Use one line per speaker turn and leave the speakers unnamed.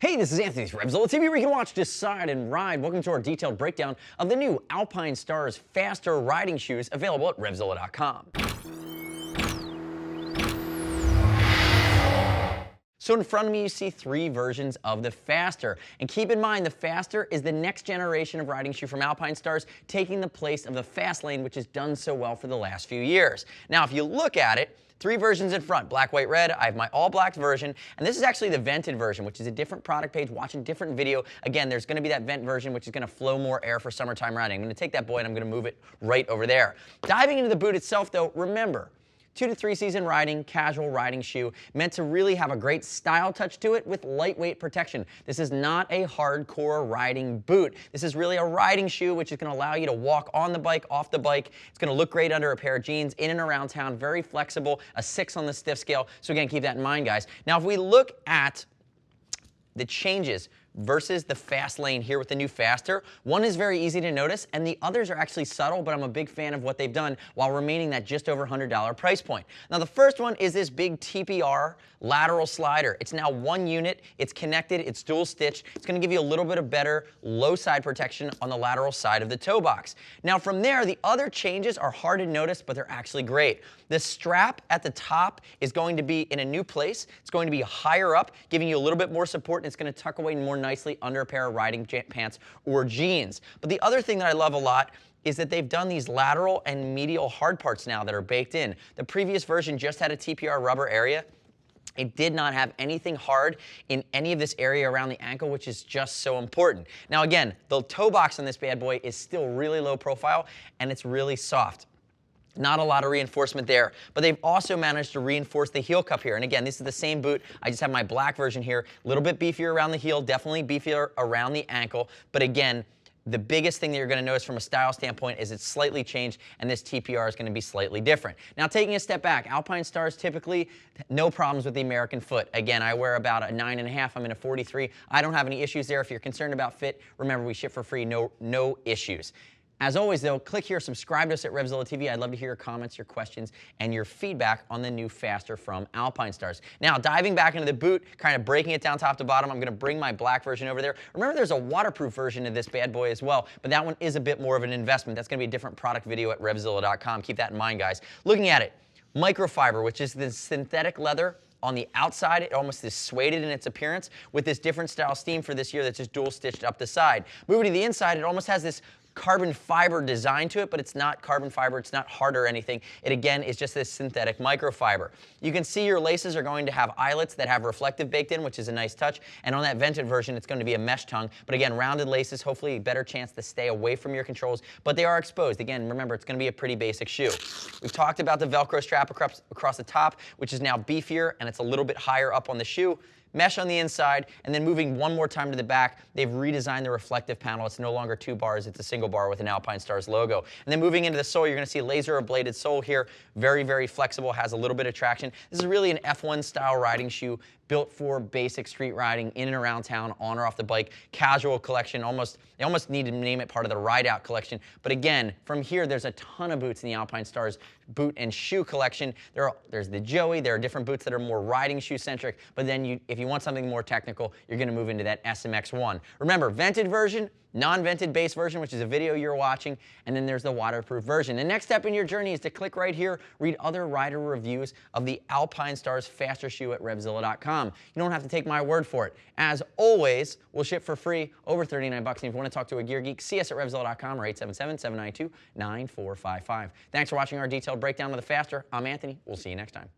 Hey, this is Anthony's RevZilla TV, where you can watch, decide, and ride. Welcome to our detailed breakdown of the new Alpinestars faster riding shoes available at RevZilla.com. So in front of me, you see three versions of the Faster. And keep in mind, the Faster is the next generation of riding shoe from Alpinestars, taking the place of the Fast Lane, which has done so well for the last few years. Now, if you look at it, three versions in front, black, white, red. I have my all black version, and this is actually the vented version, which is a different product page. Watch a different video. Again, there's gonna be that vent version, which is gonna flow more air for summertime riding. I'm gonna take that boy and I'm gonna move it right over there. Diving into the boot itself though, remember, 2 to 3 season riding, casual riding shoe, meant to really have a great style touch to it with lightweight protection. This is not a hardcore riding boot. This is really a riding shoe which is going to allow you to walk on the bike, off the bike. It's going to look great under a pair of jeans, in and around town, very flexible, a 6 on the stiff scale. So again, keep that in mind, guys. Now, if we look at the changes versus the Fast Lane here with the new Faster, one is very easy to notice and the others are actually subtle, but I'm a big fan of what they've done while remaining that just over $100 price point. Now the first one is this big TPR lateral slider. It's now one unit, it's connected, it's dual stitched. It's going to give you a little bit of better low side protection on the lateral side of the toe box. Now from there, the other changes are hard to notice, but they're actually great. The strap at the top is going to be in a new place. It's going to be higher up, giving you a little bit more support, and it's going to tuck away more nicely under a pair of riding pants or jeans. But the other thing that I love a lot is that they've done these lateral and medial hard parts now that are baked in. The previous version just had a TPR rubber area. It did not have anything hard in any of this area around the ankle, which is just so important. Now again, the toe box on this bad boy is still really low profile and it's really soft. Not a lot of reinforcement there, but they've also managed to reinforce the heel cup here. And again, this is the same boot. I just have my black version here. A little bit beefier around the heel, definitely beefier around the ankle. But again, the biggest thing that you're going to notice from a style standpoint is it's slightly changed, and this TPR is going to be slightly different. Now, taking a step back, Alpinestars typically no problems with the American foot. Again, I wear about a 9.5. I'm in a 43. I don't have any issues there. If you're concerned about fit, remember we ship for free. No issues. As always, though, click here, subscribe to us at RevZilla TV. I'd love to hear your comments, your questions, and your feedback on the new Faster from Alpinestars. Now, diving back into the boot, kind of breaking it down top to bottom, I'm going to bring my black version over there. Remember, there's a waterproof version of this bad boy as well, but that one is a bit more of an investment. That's going to be a different product video at RevZilla.com. Keep that in mind, guys. Looking at it, microfiber, which is this synthetic leather. On the outside, it almost is suede in its appearance with this different style steam for this year that's just dual stitched up the side. Moving to the inside, it almost has this carbon fiber design to it, but it's not carbon fiber, it's not hard or anything. It again is just this synthetic microfiber. You can see your laces are going to have eyelets that have reflective baked in, which is a nice touch. And on that vented version, it's going to be a mesh tongue. But again, rounded laces, hopefully a better chance to stay away from your controls, but they are exposed. Again, remember, it's going to be a pretty basic shoe. We've talked about the Velcro strap across the top, which is now beefier, and it's a little bit higher up on the shoe. Mesh on the inside, and then moving one more time to the back, they've redesigned the reflective panel. It's no longer 2 bars, it's a single bar with an Alpinestars logo. And then moving into the sole, you're going to see laser ablated sole here. Very, very flexible, has a little bit of traction. This is really an F1 style riding shoe built for basic street riding in and around town, on or off the bike, casual collection. They almost need to name it part of the ride out collection. But again, from here, there's a ton of boots in the Alpinestars boot and shoe collection. There's the Joey. There are different boots that are more riding shoe centric. But then if you want something more technical, you're going to move into that SMX1. Remember, vented version, non-vented base version, which is a video you're watching, and then there's the waterproof version. The next step in your journey is to click right here, read other rider reviews of the Alpinestars Faster shoe at RevZilla.com. You don't have to take my word for it. As always, we'll ship for free, over $39. And if you want to talk to a gear geek, see us at RevZilla.com or 877-792-9455. Thanks for watching our detailed breakdown of the Faster. I'm Anthony. We'll see you next time.